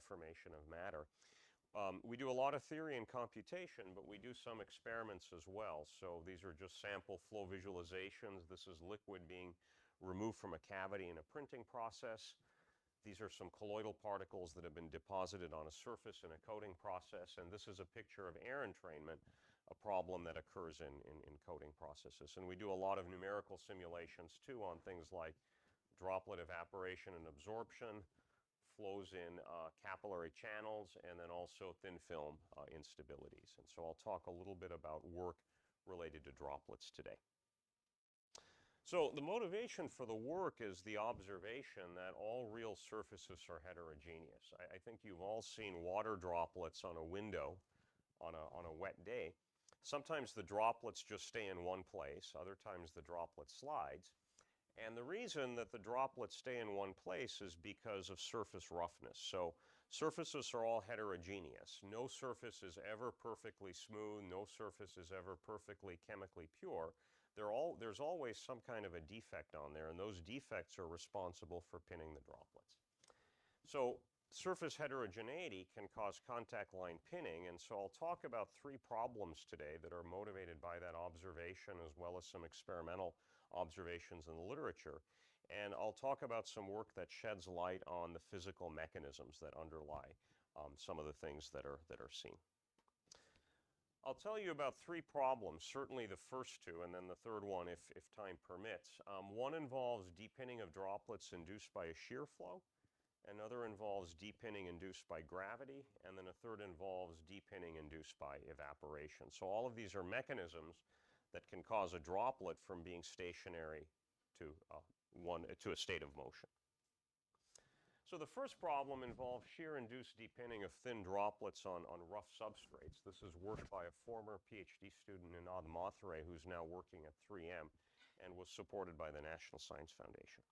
deformation of matter. We do a lot of theory and computation, but we do some experiments as well. So these are just sample flow visualizations. This is liquid being removed from a cavity in a printing process. These are some colloidal particles that have been deposited on a surface in a coating process. And this is a picture of air entrainment, a problem that occurs in coating processes. And we do a lot of numerical simulations too on things like droplet evaporation and absorption, flows in capillary channels, and then also thin film instabilities. And so I'll talk a little bit about work related to droplets today. So the motivation for the work is the observation that all real surfaces are heterogeneous. I think you've all seen water droplets on a window on a wet day. Sometimes the droplets just stay in one place. Other times the droplet slides. And the reason that the droplets stay in one place is because of surface roughness. So surfaces are all heterogeneous. No surface is ever perfectly smooth. No surface is ever perfectly chemically pure. There's always some kind of a defect on there, and those defects are responsible for pinning the droplets. So surface heterogeneity can cause contact line pinning, and so I'll talk about three problems today that are motivated by that observation as well as some experimental observations in the literature. And I'll talk about some work that sheds light on the physical mechanisms that underlie some of the things that are seen. I'll tell you about three problems, certainly the first two, and then the third one if time permits. One involves depinning of droplets induced by a shear flow. Another involves depinning induced by gravity, and then a third involves depinning induced by evaporation. So all of these are mechanisms that can cause a droplet from being stationary to a state of motion. So the first problem involves shear-induced depinning of thin droplets on rough substrates. This is work by a former PhD student, Ninad Mathare, who's now working at 3M and was supported by the National Science Foundation.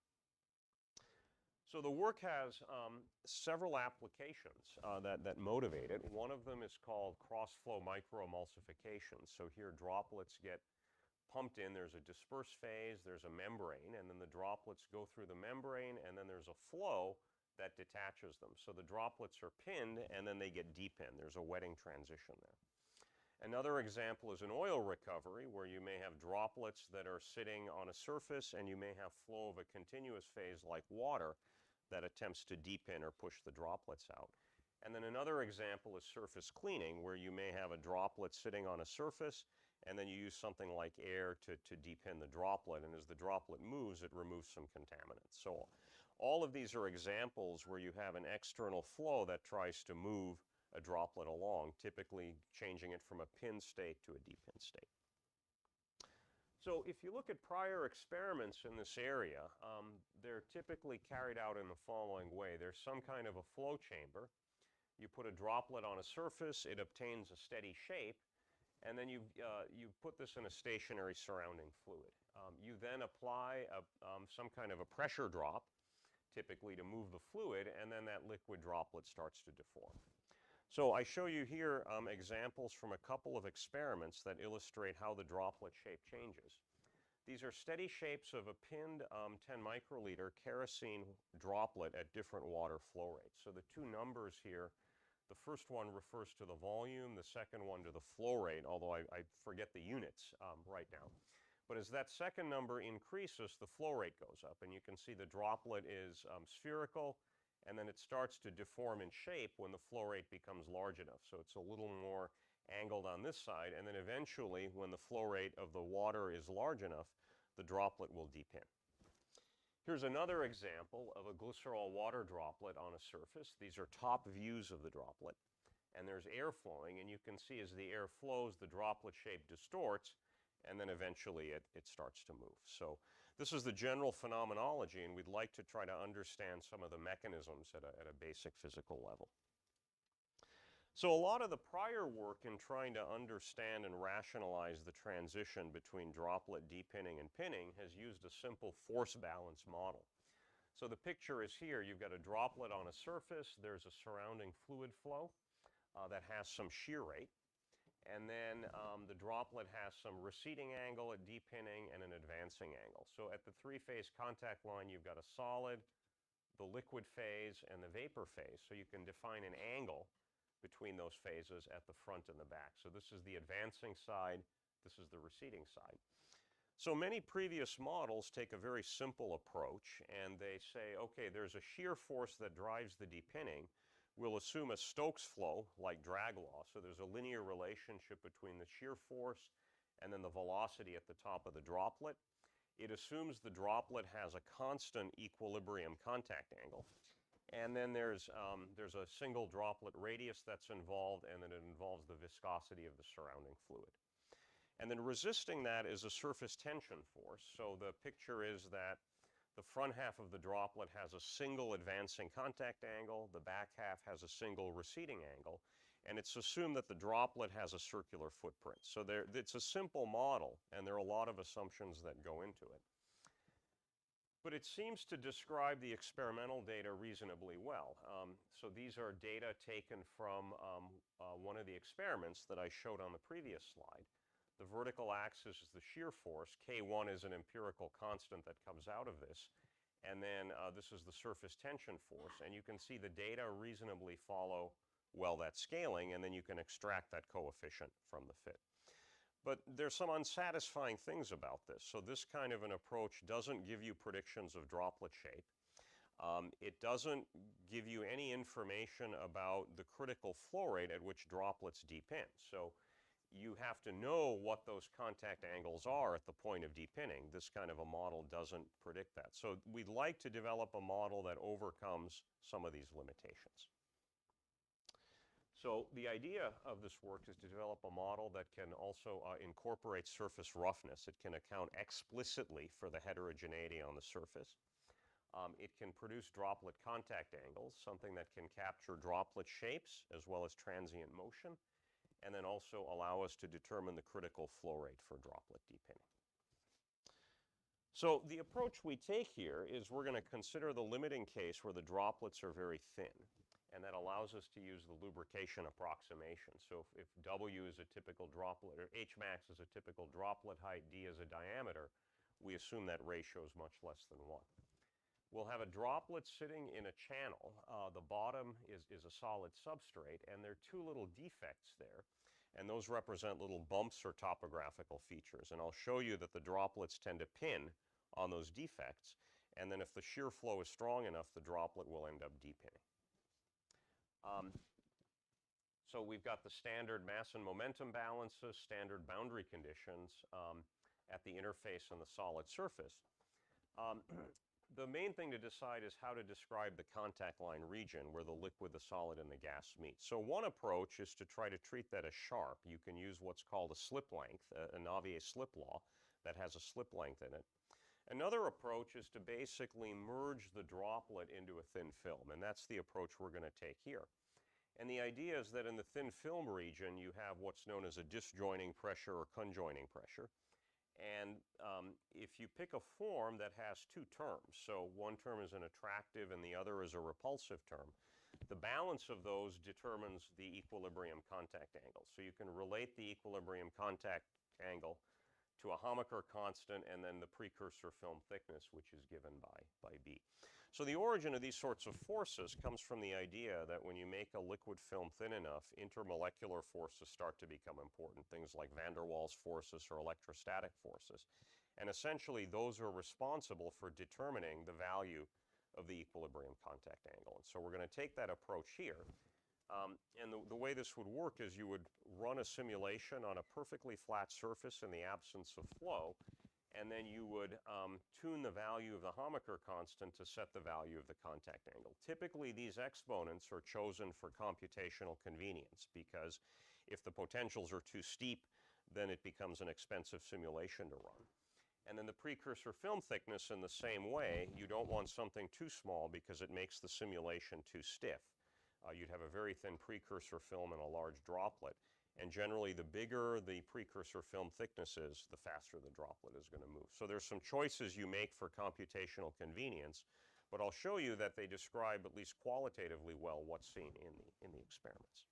So the work has several applications that motivate it. One of them is called cross-flow microemulsification. So here droplets get pumped in. There's a disperse phase, there's a membrane, and then the droplets go through the membrane, and then there's a flow that detaches them. So the droplets are pinned, and then they get depinned. There's a wetting transition there. Another example is an oil recovery, where you may have droplets that are sitting on a surface, and you may have flow of a continuous phase like water that attempts to depin or push the droplets out. And then another example is surface cleaning, where you may have a droplet sitting on a surface, and then you use something like air to depin the droplet, and as the droplet moves, it removes some contaminants. So all of these are examples where you have an external flow that tries to move a droplet along, typically changing it from a pin state to a depin state. So if you look at prior experiments in this area, they're typically carried out in the following way. There's some kind of a flow chamber. You put a droplet on a surface, it obtains a steady shape, and then you put this in a stationary surrounding fluid. You then apply some kind of a pressure drop, typically to move the fluid, and then that liquid droplet starts to deform. So I show you here examples from a couple of experiments that illustrate how the droplet shape changes. These are steady shapes of a pinned 10 microliter kerosene droplet at different water flow rates. So the two numbers here, the first one refers to the volume, the second one to the flow rate, although I forget the units right now. But as that second number increases, the flow rate goes up, and you can see the droplet is spherical, and then it starts to deform in shape when the flow rate becomes large enough. So it's a little more angled on this side, and then eventually, when the flow rate of the water is large enough, the droplet will depin. Here's another example of a glycerol water droplet on a surface. These are top views of the droplet, and there's air flowing, and you can see as the air flows, the droplet shape distorts, and then eventually it starts to move. So this is the general phenomenology, and we'd like to try to understand some of the mechanisms at a basic physical level. So a lot of the prior work in trying to understand and rationalize the transition between droplet depinning and pinning has used a simple force balance model. So the picture is here. You've got a droplet on a surface. There's a surrounding fluid flow that has some shear rate. And then the droplet has some receding angle at depinning and an advancing angle. So at the three-phase contact line, you've got a solid, the liquid phase and the vapor phase. So you can define an angle between those phases at the front and the back. So this is the advancing side, this is the receding side. So many previous models take a very simple approach and they say, okay, there's a shear force that drives the depinning. We'll assume a Stokes flow like drag law. So there's a linear relationship between the shear force and then the velocity at the top of the droplet. It assumes the droplet has a constant equilibrium contact angle. And then there's a single droplet radius that's involved, and then it involves the viscosity of the surrounding fluid. And then resisting that is a surface tension force. So the picture is that the front half of the droplet has a single advancing contact angle, the back half has a single receding angle, and it's assumed that the droplet has a circular footprint. So it's a simple model, and there are a lot of assumptions that go into it. But it seems to describe the experimental data reasonably well. So these are data taken from one of the experiments that I showed on the previous slide. The vertical axis is the shear force. K1 is an empirical constant that comes out of this. And then this is the surface tension force. And you can see the data reasonably follow well that scaling, and then you can extract that coefficient from the fit. But there's some unsatisfying things about this. So this kind of an approach doesn't give you predictions of droplet shape. It doesn't give you any information about the critical flow rate at which droplets depin. So you have to know what those contact angles are at the point of depinning. This kind of a model doesn't predict that. So we'd like to develop a model that overcomes some of these limitations. So the idea of this work is to develop a model that can also incorporate surface roughness. It can account explicitly for the heterogeneity on the surface. It can produce droplet contact angles, something that can capture droplet shapes as well as transient motion, and then also allow us to determine the critical flow rate for droplet depinning. So the approach we take here is we're going to consider the limiting case where the droplets are very thin, and that allows us to use the lubrication approximation. So if W is a typical droplet, or H max is a typical droplet height, D is a diameter, we assume that ratio is much less than 1. We'll have a droplet sitting in a channel. The bottom is a solid substrate, and there are two little defects there, and those represent little bumps or topographical features. And I'll show you that the droplets tend to pin on those defects, and then if the shear flow is strong enough, the droplet will end up depinning. So we've got the standard mass and momentum balances, standard boundary conditions at the interface on the solid surface. The main thing to decide is how to describe the contact line region where the liquid, the solid, and the gas meet. So one approach is to try to treat that as sharp. You can use what's called a slip length, a Navier slip law that has a slip length in it. Another approach is to basically merge the droplet into a thin film, and that's the approach we're going to take here. And the idea is that in the thin film region, you have what's known as a disjoining pressure or conjoining pressure. And if you pick a form that has two terms, so one term is an attractive and the other is a repulsive term, the balance of those determines the equilibrium contact angle. So you can relate the equilibrium contact angle to a Hamaker constant and then the precursor film thickness, which is given by B. So the origin of these sorts of forces comes from the idea that when you make a liquid film thin enough, intermolecular forces start to become important, things like van der Waals forces or electrostatic forces. And essentially those are responsible for determining the value of the equilibrium contact angle. And so we're going to take that approach here. And the way this would work is you would run a simulation on a perfectly flat surface in the absence of flow, and then you would tune the value of the Hamaker constant to set the value of the contact angle. Typically, these exponents are chosen for computational convenience because if the potentials are too steep, then it becomes an expensive simulation to run. And then the precursor film thickness in the same way, you don't want something too small because it makes the simulation too stiff. You'd have a very thin precursor film and a large droplet. And generally, the bigger the precursor film thickness is, the faster the droplet is going to move. So there's some choices you make for computational convenience, but I'll show you that they describe, at least qualitatively well, what's seen in the experiments.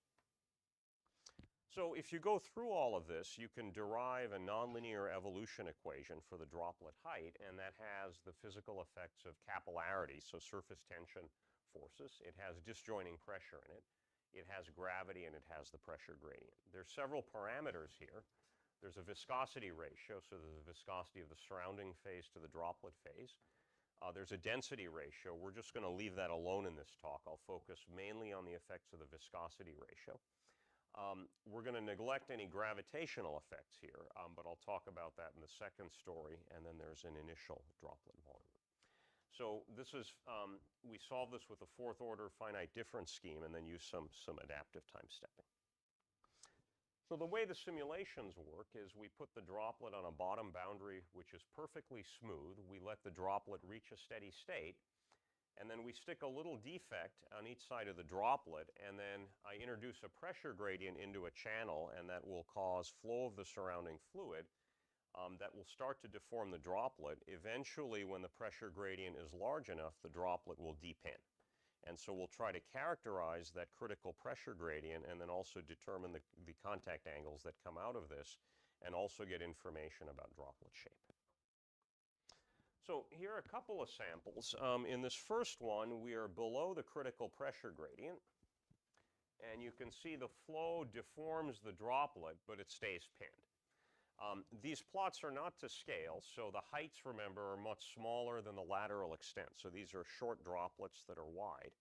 So if you go through all of this, you can derive a nonlinear evolution equation for the droplet height, and that has the physical effects of capillarity, so surface tension forces. It has disjoining pressure in it. It has gravity, and it has the pressure gradient. There's several parameters here. There's a viscosity ratio, so there's the viscosity of the surrounding phase to the droplet phase. There's a density ratio. We're just going to leave that alone in this talk. I'll focus mainly on the effects of the viscosity ratio. We're going to neglect any gravitational effects here, but I'll talk about that in the second story, and then there's an initial droplet volume. So this is, we solve this with a fourth order finite difference scheme and then use some adaptive time stepping. So the way the simulations work is we put the droplet on a bottom boundary which is perfectly smooth. We let the droplet reach a steady state, and then we stick a little defect on each side of the droplet, and then I introduce a pressure gradient into a channel, and that will cause flow of the surrounding fluid that will start to deform the droplet. Eventually, when the pressure gradient is large enough, the droplet will depin. And so we'll try to characterize that critical pressure gradient and then also determine the contact angles that come out of this, and also get information about droplet shape. So here are a couple of samples. In this first one, we are below the critical pressure gradient, and you can see the flow deforms the droplet, but it stays pinned. These plots are not to scale, so the heights, remember, are much smaller than the lateral extent. So these are short droplets that are wide,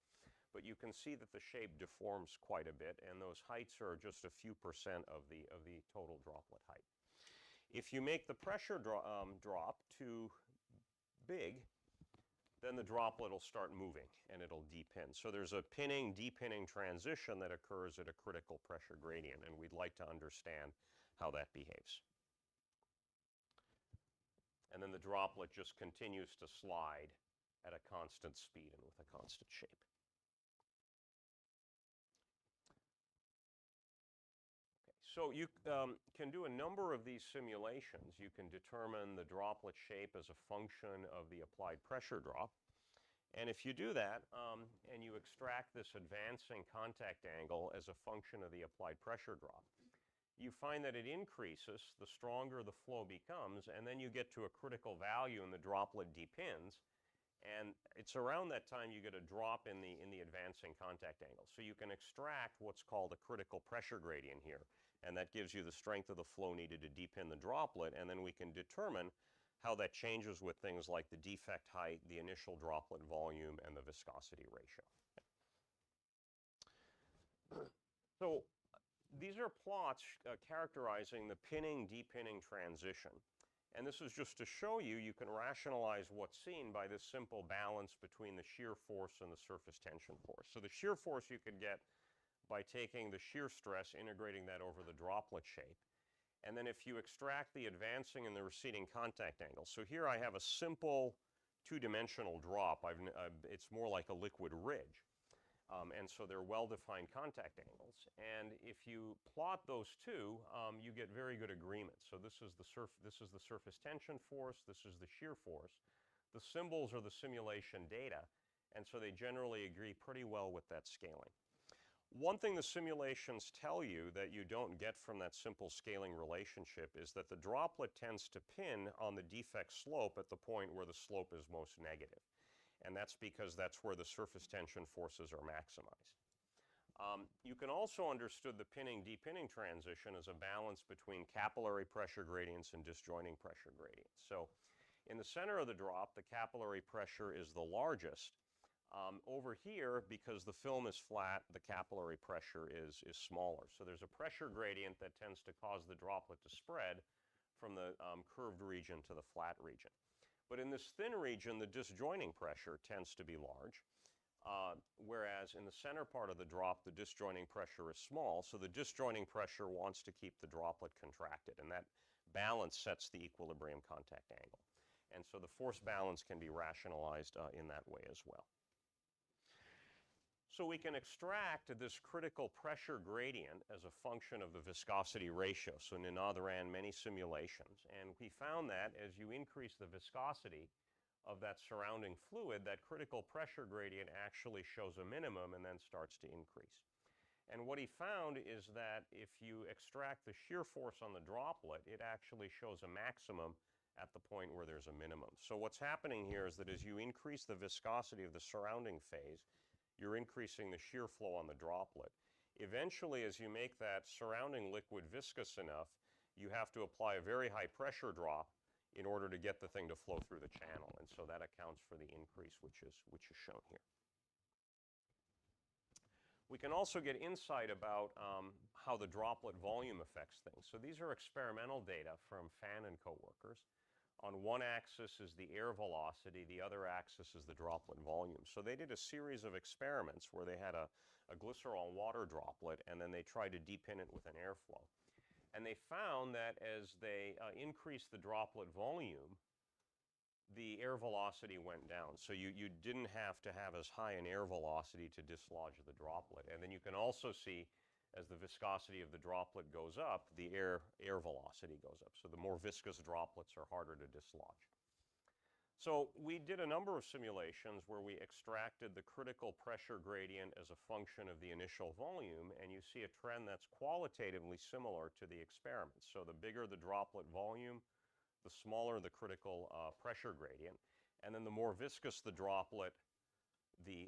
but you can see that the shape deforms quite a bit, and those heights are just a few percent of the total droplet height. If you make the pressure drop to big, then the droplet will start moving and it'll depin. So there's a pinning, depinning transition that occurs at a critical pressure gradient, and we'd like to understand how that behaves. And then the droplet just continues to slide at a constant speed and with a constant shape. So you can do a number of these simulations. You can determine the droplet shape as a function of the applied pressure drop. And if you do that and you extract this advancing contact angle as a function of the applied pressure drop, you find that it increases the stronger the flow becomes, and then you get to a critical value and the droplet depins. And it's around that time you get a drop in the advancing contact angle. So you can extract what's called a critical pressure gradient here, and that gives you the strength of the flow needed to depin the droplet, and then we can determine how that changes with things like the defect height, the initial droplet volume, and the viscosity ratio. So these are plots characterizing the pinning, depinning transition. And this is just to show you, you can rationalize what's seen by this simple balance between the shear force and the surface tension force. So the shear force you could get by taking the shear stress, integrating that over the droplet shape. And then if you extract the advancing and the receding contact angle. So here I have a simple two-dimensional drop. It's more like a liquid ridge. And so they're well-defined contact angles. And if you plot those two, you get very good agreement. So this is the surface tension force, this is the shear force. The symbols are the simulation data, and so they generally agree pretty well with that scaling. One thing the simulations tell you that you don't get from that simple scaling relationship is that the droplet tends to pin on the defect slope at the point where the slope is most negative. And that's because that's where the surface tension forces are maximized. You can also understood the pinning-depinning transition as a balance between capillary pressure gradients and disjoining pressure gradients. So in the center of the drop, the capillary pressure is the largest. Over here, because the film is flat, the capillary pressure is smaller. So there's a pressure gradient that tends to cause the droplet to spread from the curved region to the flat region. But in this thin region, the disjoining pressure tends to be large, whereas in the center part of the drop, the disjoining pressure is small. So the disjoining pressure wants to keep the droplet contracted, and that balance sets the equilibrium contact angle. And so the force balance can be rationalized in that way as well. So we can extract this critical pressure gradient as a function of the viscosity ratio. So Ninad ran many simulations, and we found that as you increase the viscosity of that surrounding fluid, that critical pressure gradient actually shows a minimum and then starts to increase. And what he found is that if you extract the shear force on the droplet, it actually shows a maximum at the point where there's a minimum. So what's happening here is that as you increase the viscosity of the surrounding phase, you're increasing the shear flow on the droplet. Eventually, as you make that surrounding liquid viscous enough, you have to apply a very high pressure drop in order to get the thing to flow through the channel. And so that accounts for the increase which is shown here. We can also get insight about how the droplet volume affects things. So these are experimental data from Fan and coworkers. On one axis is the air velocity, the other axis is the droplet volume. So they did a series of experiments where they had a glycerol water droplet and then they tried to depin it with an airflow. And they found that as they increased the droplet volume, the air velocity went down. So you didn't have to have as high an air velocity to dislodge the droplet. And then you can also see as the viscosity of the droplet goes up, the air velocity goes up. So the more viscous droplets are harder to dislodge. So we did a number of simulations where we extracted the critical pressure gradient as a function of the initial volume, and you see a trend that's qualitatively similar to the experiment. So the bigger the droplet volume, the smaller the critical pressure gradient, and then the more viscous the droplet, the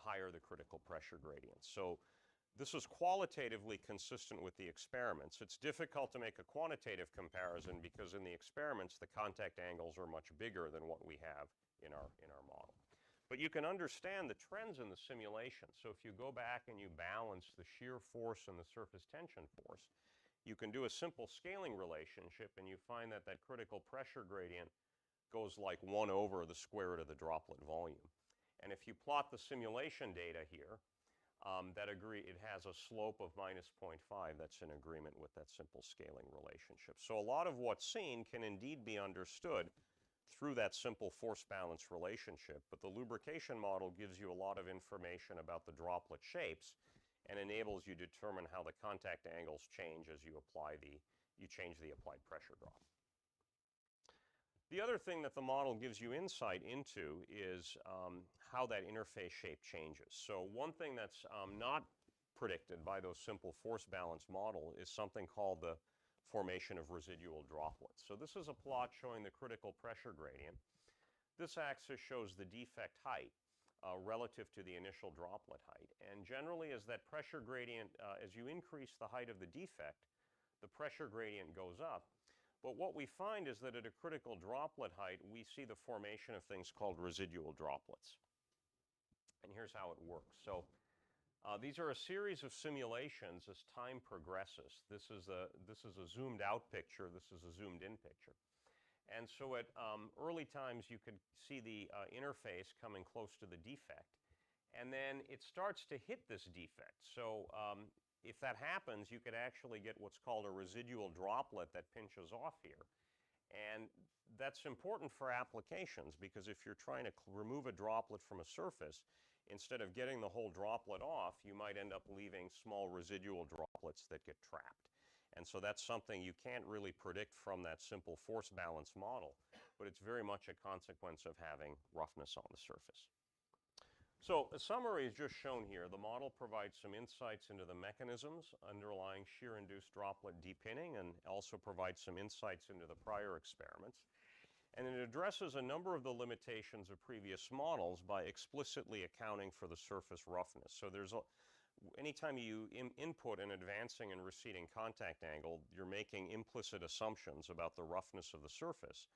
higher the critical pressure gradient. So this is qualitatively consistent with the experiments. It's difficult to make a quantitative comparison because in the experiments the contact angles are much bigger than what we have in our model. But you can understand the trends in the simulation. So if you go back and you balance the shear force and the surface tension force, you can do a simple scaling relationship and you find that that critical pressure gradient goes like 1 over the square root of the droplet volume. And if you plot the simulation data here, it has a slope of minus 0.5. That's in agreement with that simple scaling relationship. So a lot of what's seen can indeed be understood through that simple force balance relationship, but the lubrication model gives you a lot of information about the droplet shapes and enables you to determine how the contact angles change as you change the applied pressure drop. The other thing that the model gives you insight into is how that interface shape changes. So one thing that's not predicted by those simple force balance model is something called the formation of residual droplets. So this is a plot showing the critical pressure gradient. This axis shows the defect height relative to the initial droplet height. And generally, as that pressure gradient, as you increase the height of the defect, the pressure gradient goes up. But what we find is that at a critical droplet height, we see the formation of things called residual droplets. And here's how it works. So these are a series of simulations as time progresses. This is a zoomed out picture. This is a zoomed in picture. And so at early times, you could see the interface coming close to the defect. And then it starts to hit this defect. So if that happens, you could actually get what's called a residual droplet that pinches off here. And that's important for applications because if you're trying to remove a droplet from a surface, instead of getting the whole droplet off, you might end up leaving small residual droplets that get trapped. And so that's something you can't really predict from that simple force balance model, but it's very much a consequence of having roughness on the surface. So a summary is just shown here. The model provides some insights into the mechanisms underlying shear-induced droplet depinning and also provides some insights into the prior experiments. And it addresses a number of the limitations of previous models by explicitly accounting for the surface roughness. So anytime you input an advancing and receding contact angle, you're making implicit assumptions about the roughness of the surface.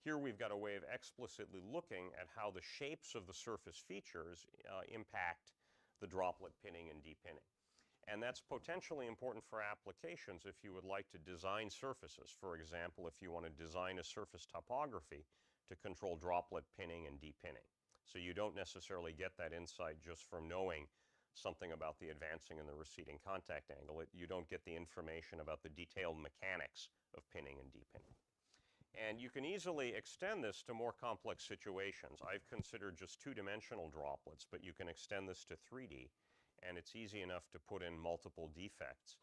Here we've got a way of explicitly looking at how the shapes of the surface features impact the droplet pinning and depinning. And that's potentially important for applications if you would like to design surfaces. For example, if you want to design a surface topography to control droplet pinning and depinning. So you don't necessarily get that insight just from knowing something about the advancing and the receding contact angle. You don't get the information about the detailed mechanics of pinning and depinning. And you can easily extend this to more complex situations. I've considered just two-dimensional droplets, but you can extend this to 3D, and it's easy enough to put in multiple defects.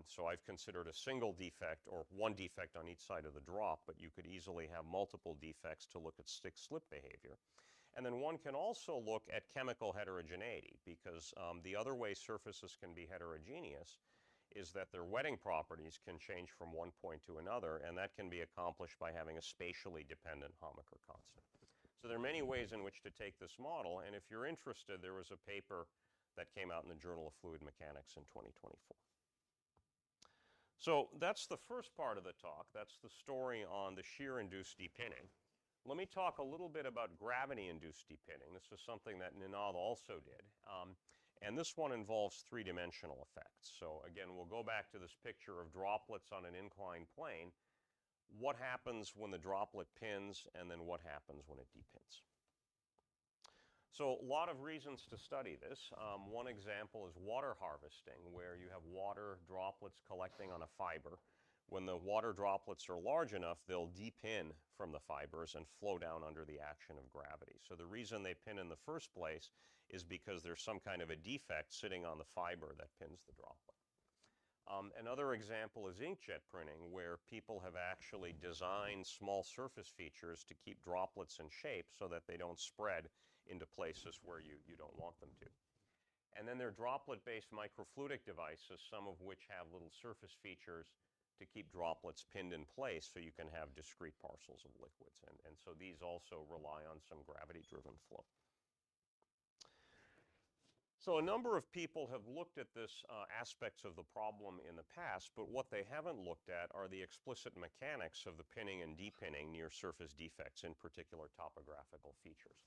So I've considered a single defect or one defect on each side of the drop, but you could easily have multiple defects to look at stick-slip behavior. And then one can also look at chemical heterogeneity, because the other way surfaces can be heterogeneous is that their wetting properties can change from one point to another, and that can be accomplished by having a spatially dependent Homaker constant. So there are many ways in which to take this model, and if you're interested, there was a paper that came out in the Journal of Fluid Mechanics in 2024. So that's the first part of the talk. That's the story on the shear-induced depinning. Let me talk a little bit about gravity-induced depinning. This is something that Ninad also did. And this one involves three-dimensional effects. So again, we'll go back to this picture of droplets on an inclined plane. What happens when the droplet pins, and then what happens when it depins? So a lot of reasons to study this. One example is water harvesting, where you have water droplets collecting on a fiber. When the water droplets are large enough, they'll depin from the fibers and flow down under the action of gravity. So the reason they pin in the first place is because there's some kind of a defect sitting on the fiber that pins the droplet. Another example is inkjet printing, where people have actually designed small surface features to keep droplets in shape so that they don't spread into places where you don't want them to. And then there are droplet-based microfluidic devices, some of which have little surface features to keep droplets pinned in place so you can have discrete parcels of liquids. And so these also rely on some gravity-driven flow. So a number of people have looked at this aspects of the problem in the past, but what they haven't looked at are the explicit mechanics of the pinning and depinning near surface defects, in particular topographical features.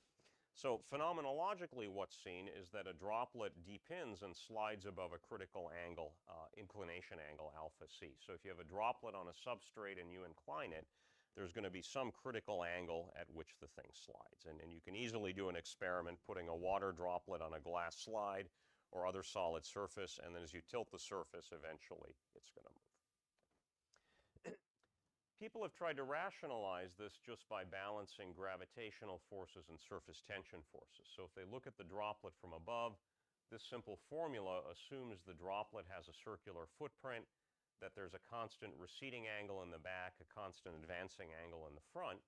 So phenomenologically, what's seen is that a droplet depins and slides above a critical angle, inclination angle alpha c. So if you have a droplet on a substrate and you incline it, there's going to be some critical angle at which the thing slides. And you can easily do an experiment putting a water droplet on a glass slide or other solid surface, and then as you tilt the surface, eventually it's going to move. People have tried to rationalize this just by balancing gravitational forces and surface tension forces. So if they look at the droplet from above, this simple formula assumes the droplet has a circular footprint, that there's a constant receding angle in the back, a constant advancing angle in the front,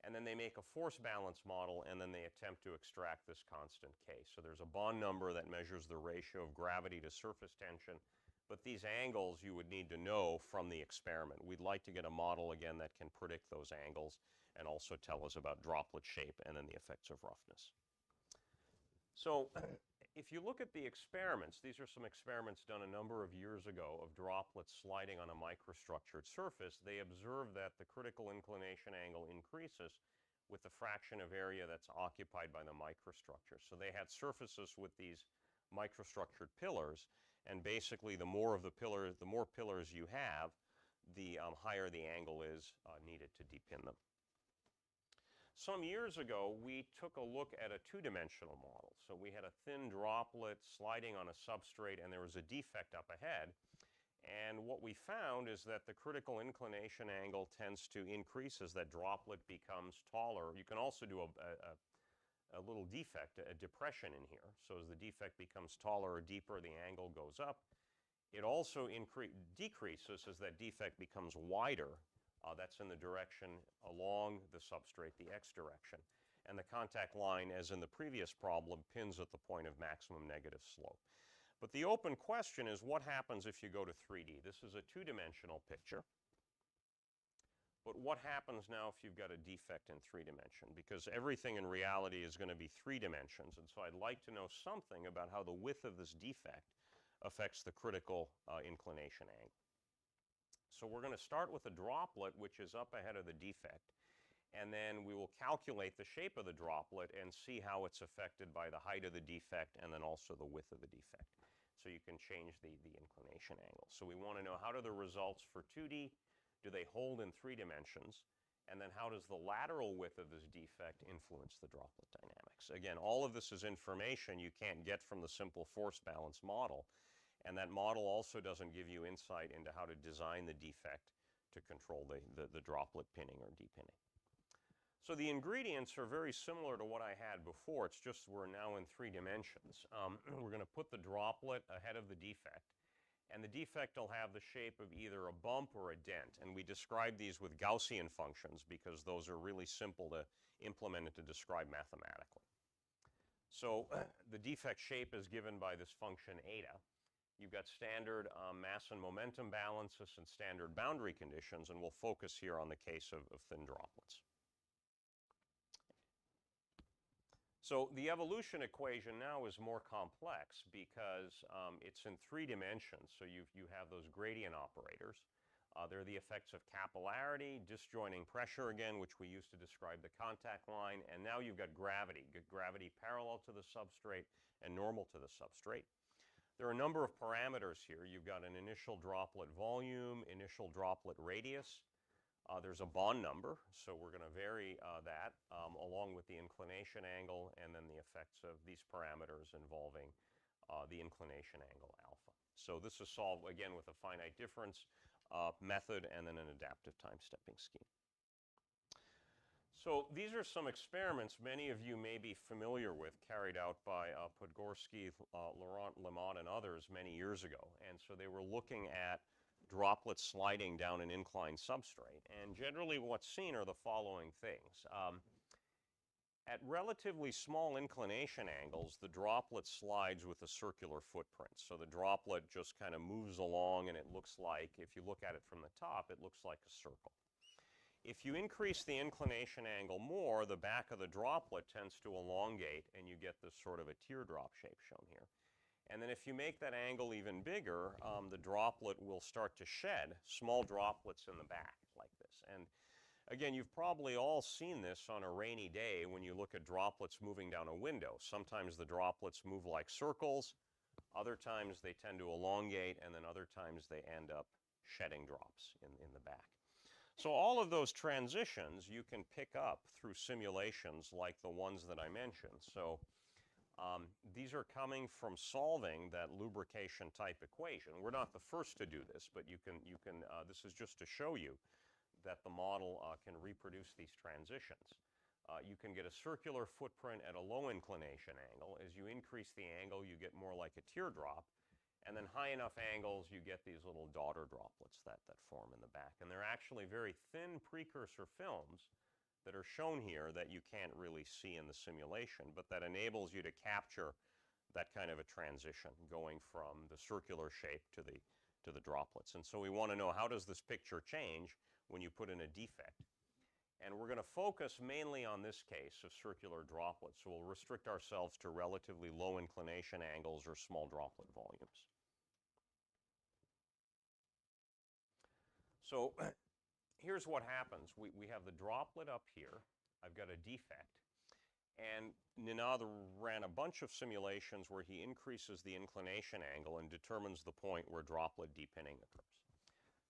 and then they make a force balance model, and then they attempt to extract this constant K. So there's a bond number that measures the ratio of gravity to surface tension, but these angles you would need to know from the experiment. We'd like to get a model, again, that can predict those angles and also tell us about droplet shape and then the effects of roughness. So if you look at the experiments, these are some experiments done a number of years ago of droplets sliding on a microstructured surface. They observed that the critical inclination angle increases with the fraction of area that's occupied by the microstructure. So they had surfaces with these microstructured pillars, and basically the more pillars you have, the higher the angle is needed to depin them. Some years ago, we took a look at a two-dimensional model. So we had a thin droplet sliding on a substrate, and there was a defect up ahead. And what we found is that the critical inclination angle tends to increase as that droplet becomes taller. You can also do a little defect, a depression in here. So as the defect becomes taller or deeper, the angle goes up. It also decreases as that defect becomes wider. That's in the direction along the substrate, the x direction. And the contact line, as in the previous problem, pins at the point of maximum negative slope. But the open question is, what happens if you go to 3D? This is a two-dimensional picture. But what happens now if you've got a defect in 3 dimension? Because everything in reality is going to be 3 dimensions. And so I'd like to know something about how the width of this defect affects the critical inclination angle. So we're going to start with a droplet which is up ahead of the defect, and then we will calculate the shape of the droplet and see how it's affected by the height of the defect and then also the width of the defect. So you can change the inclination angle. So we want to know, how do the results for 2D, do they hold in 3 dimensions? And then how does the lateral width of this defect influence the droplet dynamics? Again, all of this is information you can't get from the simple force balance model. And that model also doesn't give you insight into how to design the defect to control the droplet pinning or depinning. So the ingredients are very similar to what I had before. It's just we're now in 3 dimensions. We're going to put the droplet ahead of the defect. And the defect will have the shape of either a bump or a dent. And we describe these with Gaussian functions because those are really simple to implement and to describe mathematically. So the defect shape is given by this function eta. You've got standard mass and momentum balances and standard boundary conditions, and we'll focus here on the case of thin droplets. So the evolution equation now is more complex because it's in 3 dimensions. So you have those gradient operators. They're the effects of capillarity, disjoining pressure again, which we used to describe the contact line, and now you've got gravity parallel to the substrate and normal to the substrate. There are a number of parameters here. You've got an initial droplet volume, initial droplet radius. There's a bond number, so we're going to vary that along with the inclination angle and then the effects of these parameters involving the inclination angle alpha. So this is solved again with a finite difference method and then an adaptive time stepping scheme. So these are some experiments many of you may be familiar with, carried out by Podgorski, Laurent Lemont, and others many years ago. And so they were looking at droplets sliding down an inclined substrate. And generally what's seen are the following things. At relatively small inclination angles, the droplet slides with a circular footprint. So the droplet just kind of moves along, and it looks like, if you look at it from the top, it looks like a circle. If you increase the inclination angle more, the back of the droplet tends to elongate, and you get this sort of a teardrop shape shown here. And then if you make that angle even bigger, the droplet will start to shed small droplets in the back like this. And again, you've probably all seen this on a rainy day when you look at droplets moving down a window. Sometimes the droplets move like circles, other times they tend to elongate, and then other times they end up shedding drops in the back. So all of those transitions you can pick up through simulations like the ones that I mentioned. So these are coming from solving that lubrication type equation. We're not the first to do this, but this is just to show you that the model can reproduce these transitions. You can get a circular footprint at a low inclination angle. As you increase the angle, you get more like a teardrop. And then high enough angles, you get these little daughter droplets that form in the back. And they're actually very thin precursor films that are shown here that you can't really see in the simulation, but that enables you to capture that kind of a transition going from the circular shape to the droplets. And so we want to know, how does this picture change when you put in a defect? And we're going to focus mainly on this case of circular droplets. So we'll restrict ourselves to relatively low inclination angles or small droplet volumes. So here's what happens. We have the droplet up here. I've got a defect. And Ninad ran a bunch of simulations where he increases the inclination angle and determines the point where droplet depinning occurs.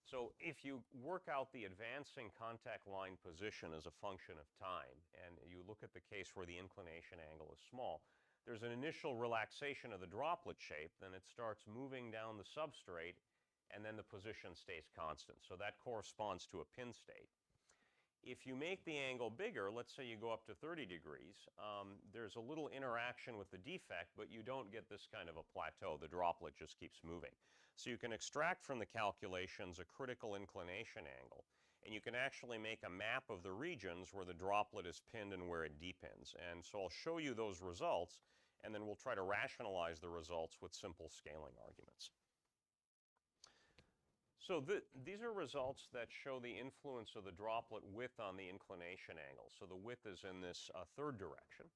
So if you work out the advancing contact line position as a function of time, and you look at the case where the inclination angle is small, there's an initial relaxation of the droplet shape, then it starts moving down the substrate, and then the position stays constant. So that corresponds to a pin state. If you make the angle bigger, let's say you go up to 30 degrees, there's a little interaction with the defect, but you don't get this kind of a plateau. The droplet just keeps moving. So you can extract from the calculations a critical inclination angle, and you can actually make a map of the regions where the droplet is pinned and where it depins. And so I'll show you those results, and then we'll try to rationalize the results with simple scaling arguments. So these are results that show the influence of the droplet width on the inclination angle. So the width is in this third direction.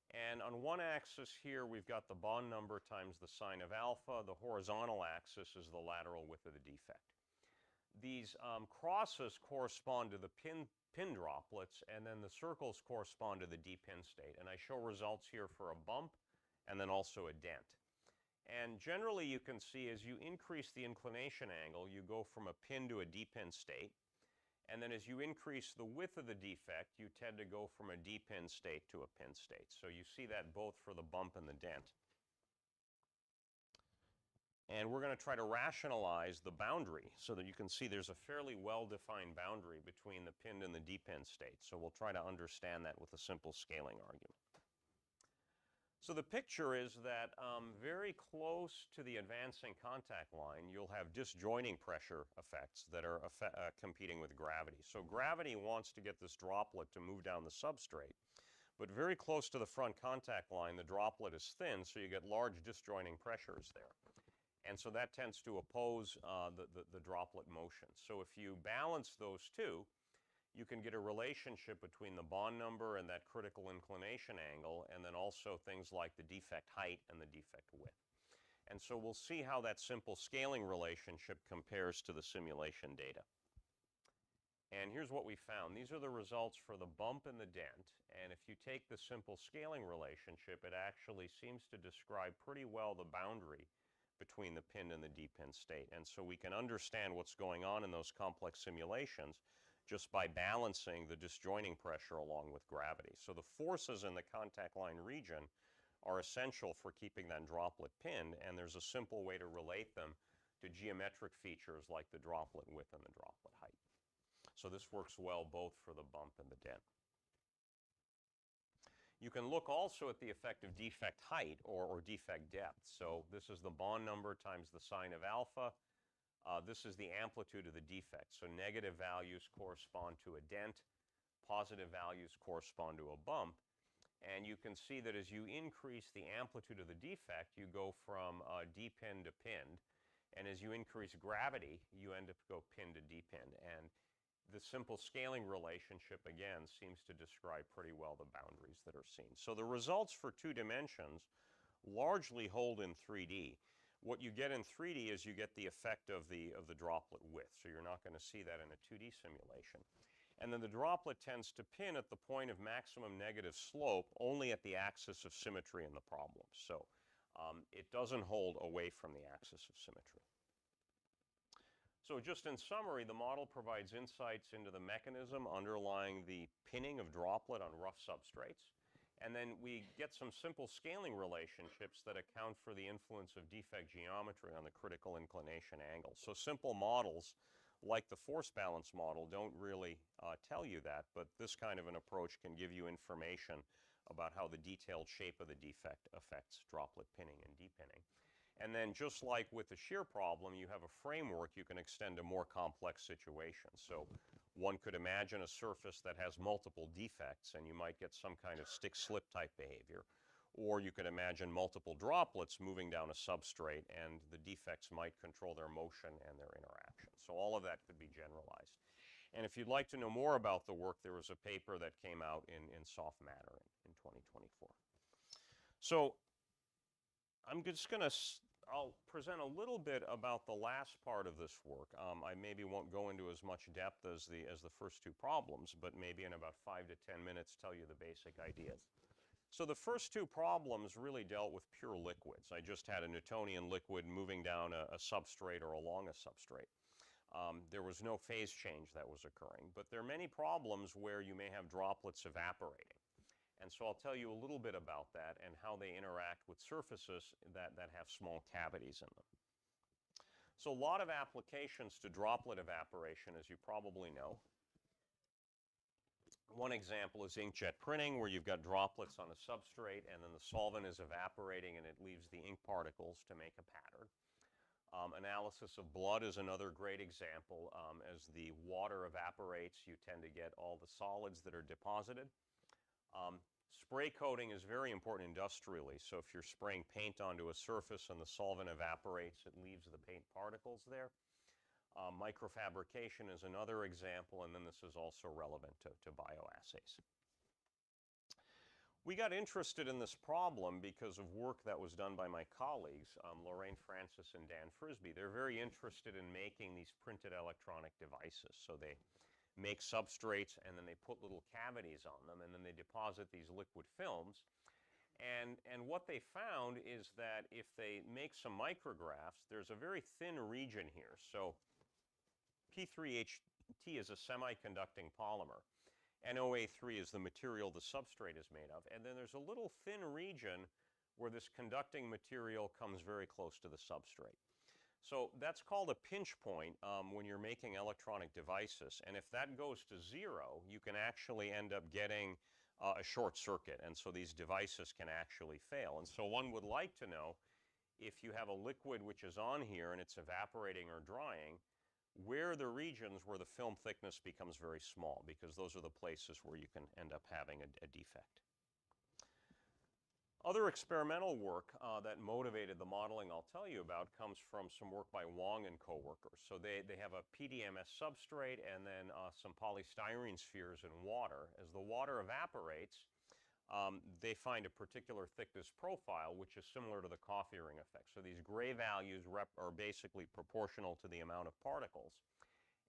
And on one axis here, we've got the bond number times the sine of alpha. The horizontal axis is the lateral width of the defect. These crosses correspond to the pin droplets, and then the circles correspond to the depin state. And I show results here for a bump and then also a dent. And generally, you can see as you increase the inclination angle, you go from a pin to a depin state. And then as you increase the width of the defect, you tend to go from a depin state to a pin state. So you see that both for the bump and the dent. And we're going to try to rationalize the boundary so that you can see there's a fairly well-defined boundary between the pinned and the depin state. So we'll try to understand that with a simple scaling argument. So the picture is that very close to the advancing contact line, you'll have disjoining pressure effects that are competing with gravity. So gravity wants to get this droplet to move down the substrate. But very close to the front contact line, the droplet is thin, so you get large disjoining pressures there. And so that tends to oppose the droplet motion. So if you balance those two, you can get a relationship between the bond number and that critical inclination angle, and then also things like the defect height and the defect width. And so we'll see how that simple scaling relationship compares to the simulation data. And here's what we found. These are the results for the bump and the dent. And if you take the simple scaling relationship, it actually seems to describe pretty well the boundary between the pinned and the depinned state. And so we can understand what's going on in those complex simulations just by balancing the disjoining pressure along with gravity. So the forces in the contact line region are essential for keeping that droplet pinned, and there's a simple way to relate them to geometric features like the droplet width and the droplet height. So this works well both for the bump and the dent. You can look also at the effect of defect height or defect depth. So this is the bond number times the sine of alpha. This is the amplitude of the defect. So negative values correspond to a dent, positive values correspond to a bump. And you can see that as you increase the amplitude of the defect, you go from depinned to pinned. And as you increase gravity, you end up go pinned to depinned. And the simple scaling relationship, again, seems to describe pretty well the boundaries that are seen. So the results for 2 dimensions largely hold in 3D. What you get in 3D is you get the effect of the droplet width. So you're not going to see that in a 2D simulation. And then the droplet tends to pin at the point of maximum negative slope only at the axis of symmetry in the problem. So it doesn't hold away from the axis of symmetry. So just in summary, the model provides insights into the mechanism underlying the pinning of droplet on rough substrates. And then we get some simple scaling relationships that account for the influence of defect geometry on the critical inclination angle. So simple models like the force balance model don't really tell you that, but this kind of an approach can give you information about how the detailed shape of the defect affects droplet pinning and depinning. And then just like with the shear problem, you have a framework you can extend to more complex situations. So one could imagine a surface that has multiple defects, and you might get some kind of stick-slip type behavior. Or you could imagine multiple droplets moving down a substrate, and the defects might control their motion and their interaction. So all of that could be generalized. And if you'd like to know more about the work, there was a paper that came out in Soft Matter in 2024. So I'm just going to I'll present a little bit about the last part of this work. I maybe won't go into as much depth as the first 2 problems, but maybe in about 5 to 10 minutes tell you the basic ideas. So the first 2 problems really dealt with pure liquids. I just had a Newtonian liquid moving down a substrate or along a substrate. There was no phase change that was occurring, but there are many problems where you may have droplets evaporating. And so I'll tell you a little bit about that and how they interact with surfaces that have small cavities in them. So a lot of applications to droplet evaporation, as you probably know. One example is inkjet printing, where you've got droplets on a substrate and then the solvent is evaporating and it leaves the ink particles to make a pattern. Analysis of blood is another great example. As the water evaporates, you tend to get all the solids that are deposited. Spray coating is very important industrially. So if you're spraying paint onto a surface and the solvent evaporates, it leaves the paint particles there. Microfabrication is another example, and then this is also relevant to bioassays. We got interested in this problem because of work that was done by my colleagues, Lorraine Francis and Dan Frisbee. They're very interested in making these printed electronic devices. So they make substrates and then they put little cavities on them and then they deposit these liquid films. And what they found is that if they make some micrographs, there's a very thin region here. So P3HT is a semiconducting polymer. NOA3 is the material the substrate is made of. And then there's a little thin region where this conducting material comes very close to the substrate. So that's called a pinch point when you're making electronic devices. And if that goes to 0, you can actually end up getting a short circuit, and so these devices can actually fail. And so one would like to know, if you have a liquid which is on here and it's evaporating or drying, where are the regions where the film thickness becomes very small, because those are the places where you can end up having a defect. Other experimental work that motivated the modeling I'll tell you about comes from some work by Wong and coworkers. So they have a PDMS substrate and then some polystyrene spheres in water. As the water evaporates, they find a particular thickness profile which is similar to the coffee ring effect. So these gray values are basically proportional to the amount of particles.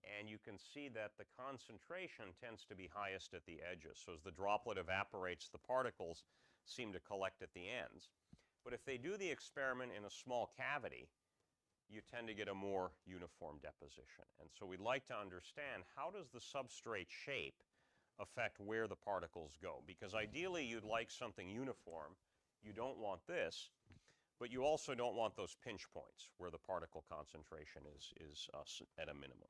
And you can see that the concentration tends to be highest at the edges. So as the droplet evaporates, the particles seem to collect at the ends. But if they do the experiment in a small cavity, you tend to get a more uniform deposition. And so we'd like to understand, how does the substrate shape affect where the particles go? Because ideally you'd like something uniform. You don't want this, but you also don't want those pinch points where the particle concentration is at a minimum.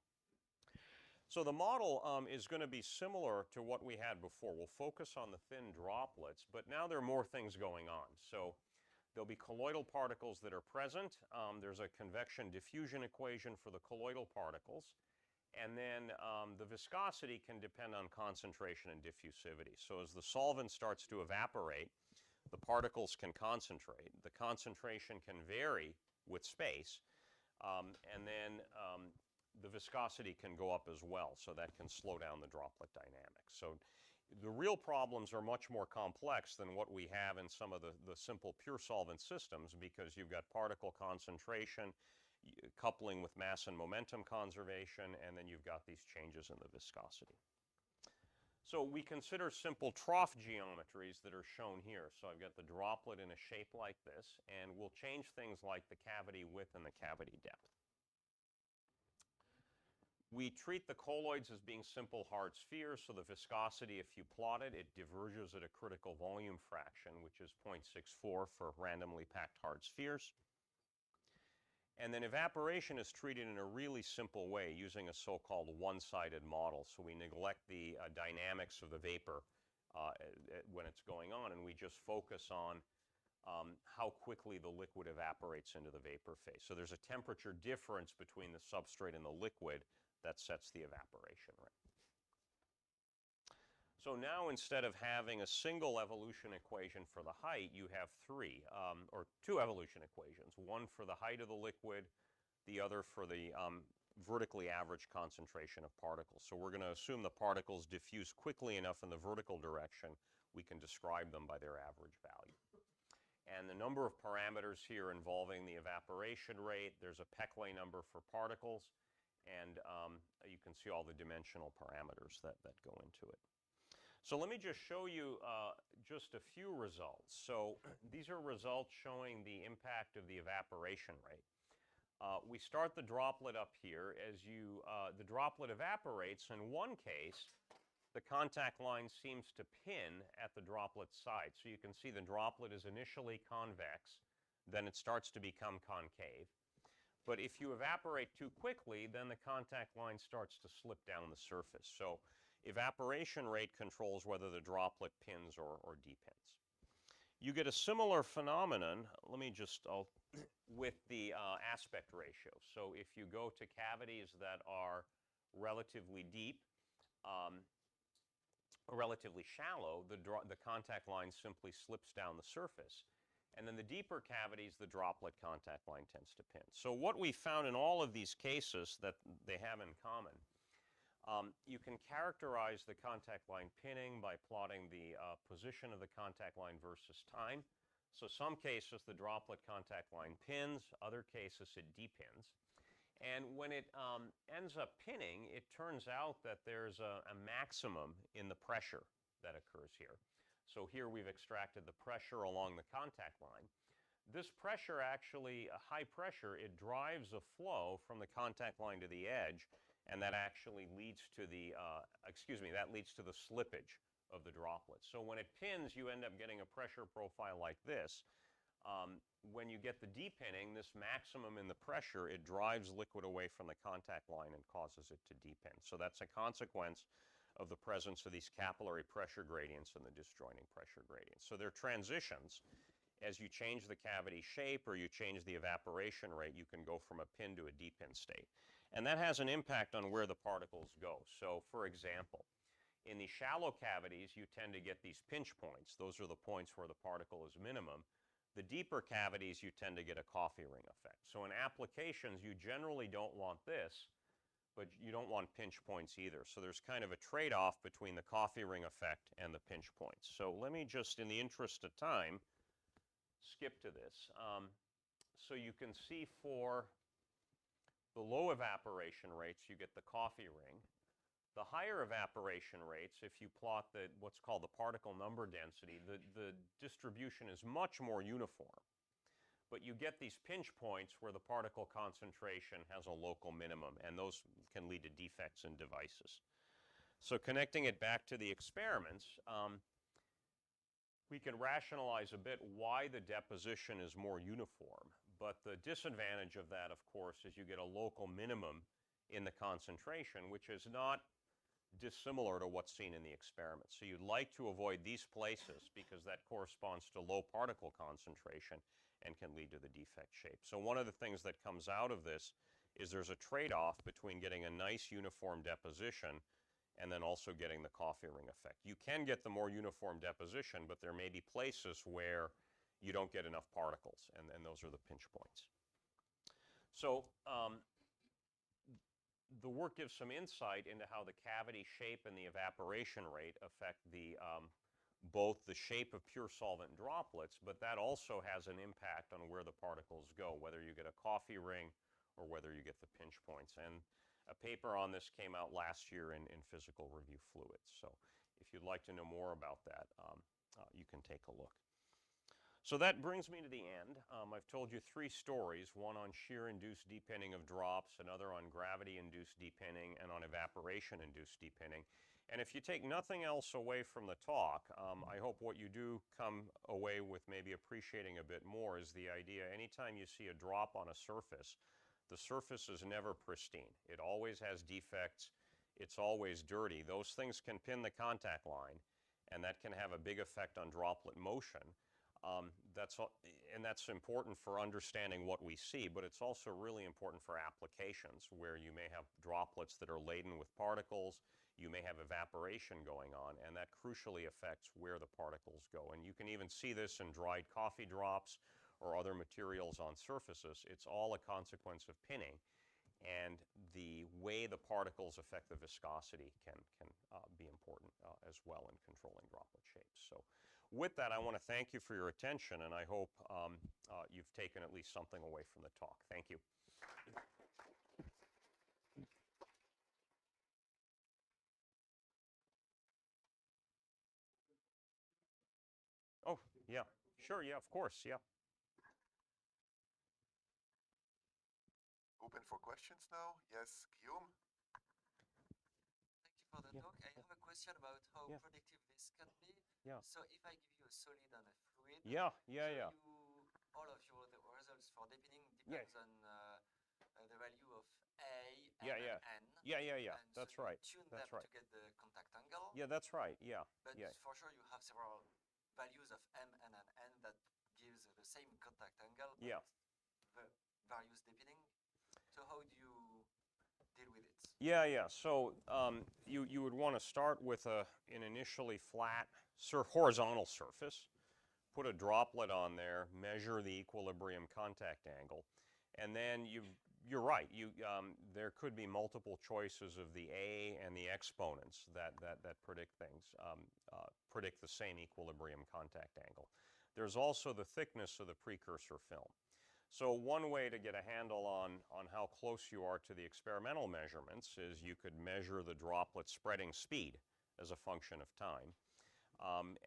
So the model is going to be similar to what we had before. We'll focus on the thin droplets, but now there are more things going on. So there'll be colloidal particles that are present. There's a convection diffusion equation for the colloidal particles. And then the viscosity can depend on concentration and diffusivity. So as the solvent starts to evaporate, the particles can concentrate. The concentration can vary with space. And then the viscosity can go up as well, so that can slow down the droplet dynamics. So the real problems are much more complex than what we have in some of the simple pure solvent systems, because you've got particle concentration coupling with mass and momentum conservation, and then you've got these changes in the viscosity. So we consider simple trough geometries that are shown here. So I've got the droplet in a shape like this, and we'll change things like the cavity width and the cavity depth. We treat the colloids as being simple hard spheres, so the viscosity, if you plot it, it diverges at a critical volume fraction, which is 0.64 for randomly packed hard spheres. And then evaporation is treated in a really simple way using a so-called one-sided model. So we neglect the dynamics of the vapor when it's going on, and we just focus on how quickly the liquid evaporates into the vapor phase. So there's a temperature difference between the substrate and the liquid that sets the evaporation rate. So now, instead of having a single evolution equation for the height, you have two evolution equations. One for the height of the liquid, the other for the vertically average concentration of particles. So we're going to assume the particles diffuse quickly enough in the vertical direction, we can describe them by their average value. And the number of parameters here involving the evaporation rate, there's a Peclet number for particles, and you can see all the dimensional parameters that go into it. So let me just show you just a few results. So these are results showing the impact of the evaporation rate. We start the droplet up here. As the droplet evaporates, in one case, the contact line seems to pin at the droplet side. So you can see the droplet is initially convex, then it starts to become concave. But if you evaporate too quickly, then the contact line starts to slip down the surface. So evaporation rate controls whether the droplet pins or depins. You get a similar phenomenon, with the aspect ratio. So if you go to cavities that are relatively deep, relatively shallow, the contact line simply slips down the surface. And then the deeper cavities, the droplet contact line tends to pin. So what we found in all of these cases that they have in common, you can characterize the contact line pinning by plotting the position of the contact line versus time. So some cases the droplet contact line pins, other cases it depins. And when it ends up pinning, it turns out that there's a maximum in the pressure that occurs here. So here we've extracted the pressure along the contact line. This pressure actually, high pressure, it drives a flow from the contact line to the edge, and that actually leads to the, that leads to the slippage of the droplet. So when it pins, you end up getting a pressure profile like this. When you get the depinning, this maximum in the pressure, it drives liquid away from the contact line and causes it to depin. So that's a consequence of the presence of these capillary pressure gradients and the disjoining pressure gradients. So they're transitions. As you change the cavity shape or you change the evaporation rate, you can go from a pin to a depin state. And that has an impact on where the particles go. So for example, in the shallow cavities, you tend to get these pinch points. Those are the points where the particle is minimum. The deeper cavities, you tend to get a coffee ring effect. So in applications, you generally don't want this, but you don't want pinch points either. So there's kind of a trade-off between the coffee ring effect and the pinch points. So let me just, in the interest of time, skip to this. So you can see for the low evaporation rates, you get the coffee ring. The higher evaporation rates, if you plot what's called the particle number density, the distribution is much more uniform. But you get these pinch points where the particle concentration has a local minimum, and those can lead to defects in devices. So connecting it back to the experiments, we can rationalize a bit why the deposition is more uniform. But the disadvantage of that, of course, is you get a local minimum in the concentration, which is not dissimilar to what's seen in the experiment. So you'd like to avoid these places because that corresponds to low particle concentration and can lead to the defect shape. So one of the things that comes out of this is there's a trade-off between getting a nice uniform deposition and then also getting the coffee ring effect. You can get the more uniform deposition, but there may be places where you don't get enough particles, and those are the pinch points. So the work gives some insight into how the cavity shape and the evaporation rate affect both the shape of pure solvent droplets, but that also has an impact on where the particles go, whether you get a coffee ring or whether you get the pinch points. And a paper on this came out last year in Physical Review Fluids. So if you'd like to know more about that, you can take a look. So that brings me to the end. I've told you 3 stories, one on shear-induced depinning of drops, another on gravity-induced depinning, and on evaporation-induced depinning. And if you take nothing else away from the talk, I hope what you do come away with maybe appreciating a bit more is the idea anytime you see a drop on a surface, the surface is never pristine. It always has defects. It's always dirty. Those things can pin the contact line, and that can have a big effect on droplet motion. That's important for understanding what we see, but it's also really important for applications where you may have droplets that are laden with particles, you may have evaporation going on, and that crucially affects where the particles go. And you can even see this in dried coffee drops or other materials on surfaces. It's all a consequence of pinning, and the way the particles affect the viscosity can be important as well in controlling droplet shapes. So with that, I want to thank you for your attention, and I hope you've taken at least something away from the talk. Thank you. Oh, yeah. Sure, yeah, of course, yeah. Open for questions now. Yes, Guillaume? Thank you for the talk. I have a question about how predictive this can be. Yeah. So if I give you a solid and a fluid, all of your the results for depinning depends on the value of A, M, and N. Yeah. And That's so right. you tune That's them right. to get the contact angle. Yeah, that's right. Yeah. But for sure you have several values of M, N, and N that gives the same contact angle. Yeah. The various depinning. So how do you deal with it? Yeah. So you would want to start with an initially flat horizontal surface, put a droplet on there, measure the equilibrium contact angle, and then you're right. There could be multiple choices of the A and the exponents that predict things, predict the same equilibrium contact angle. There's also the thickness of the precursor film. So one way to get a handle on how close you are to the experimental measurements is you could measure the droplet spreading speed as a function of time.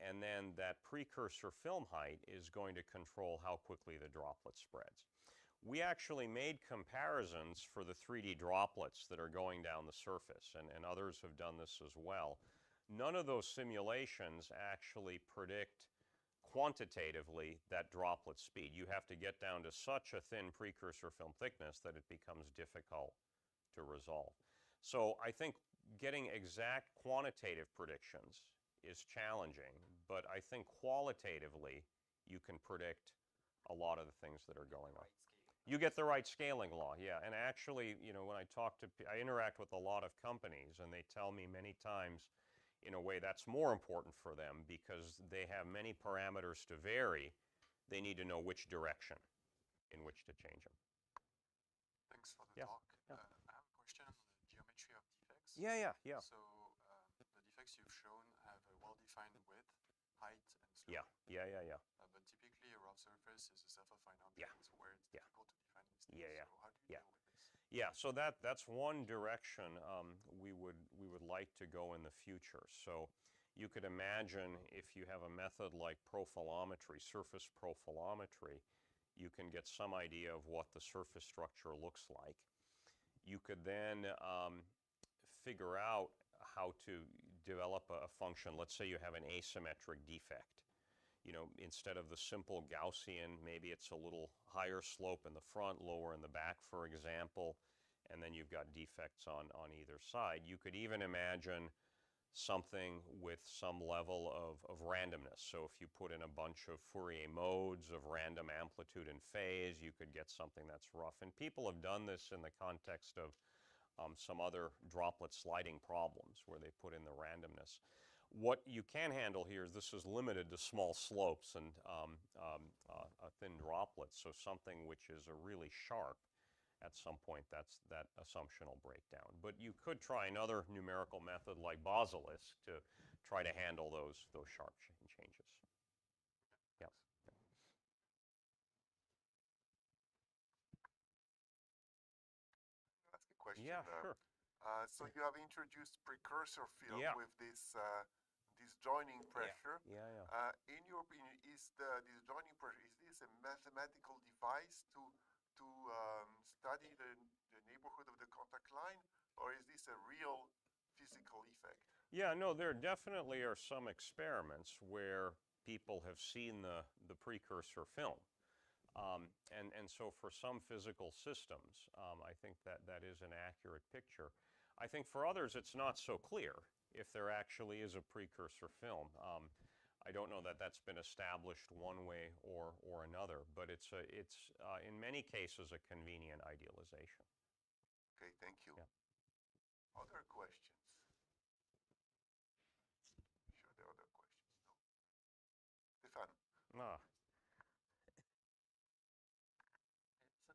And then that precursor film height is going to control how quickly the droplet spreads. We actually made comparisons for the 3D droplets that are going down the surface, and others have done this as well. None of those simulations actually predict quantitatively that droplet speed. You have to get down to such a thin precursor film thickness that it becomes difficult to resolve. So I think getting exact quantitative predictions is challenging, but I think qualitatively you can predict a lot of the things that are going on. You get the right scaling law, yeah. And actually, you know, when I interact with a lot of companies, and they tell me many times, in a way, that's more important for them because they have many parameters to vary. They need to know which direction in which to change them. Thanks for the talk. Yeah. I have a question on the geometry of defects. Yeah. So the defects you've shown have a well-defined width, height, and slope. Yeah. But typically a rough surface is a self-affine object where it's difficult to define these things. Yeah. So how do you deal with this? Yeah, so that's one direction we would like to go in the future. So you could imagine if you have a method like profilometry, surface profilometry, you can get some idea of what the surface structure looks like. You could then figure out how to develop a function. Let's say you have an asymmetric defect. You know, instead of the simple Gaussian, maybe it's a little higher slope in the front, lower in the back, for example, and then you've got defects on either side. You could even imagine something with some level of randomness. So if you put in a bunch of Fourier modes of random amplitude and phase, you could get something that's rough. And people have done this in the context of some other droplet sliding problems where they put in the randomness. What you can handle here is this is limited to small slopes and thin droplets, so something which is really sharp, at some point that assumption will break down. But you could try another numerical method like Basilisk to try to handle those sharp changes. Yeah. I'll ask a question. Yeah, sure. So you have introduced precursor field with this joining pressure. Yeah. In your opinion, is this joining pressure, is this a mathematical device to study the neighborhood of the contact line, or is this a real physical effect? Yeah, no, there definitely are some experiments where people have seen the precursor film. And so for some physical systems, I think that is an accurate picture. I think for others, it's not so clear if there actually is a precursor film. I don't know that that's been established one way or another, but it's in many cases a convenient idealization. Okay, thank you. Yeah. Other questions? Sure, there are other questions. No. Stefan.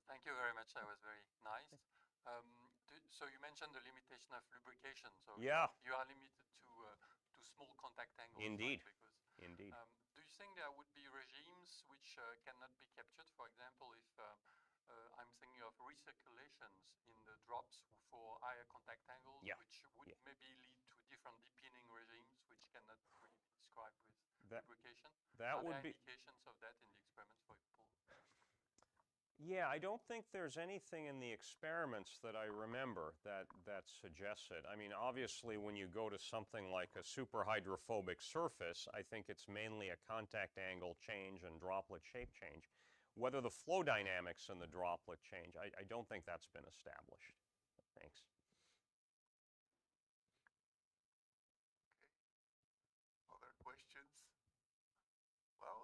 Thank you very much. That was very nice. So you mentioned the limitation of lubrication. So you are limited to small contact angles. Indeed. Right? Indeed. Do you think there would be regimes which cannot be captured? For example, if I'm thinking of recirculations in the drops for higher contact angles, which would maybe lead to different deepening regimes which cannot really be described with lubrication. That are would there be indications of that in the experiments, for example? Yeah, I don't think there's anything in the experiments that I remember that suggests it. I mean, obviously, when you go to something like a superhydrophobic surface, I think it's mainly a contact angle change and droplet shape change. Whether the flow dynamics in the droplet change, I don't think that's been established. Thanks. Okay. Other questions? Well,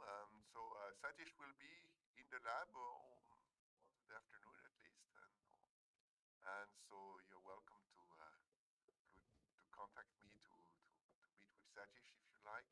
so Satish will be in the lab the afternoon at least, and so you're welcome to contact me to meet with Satish if you like.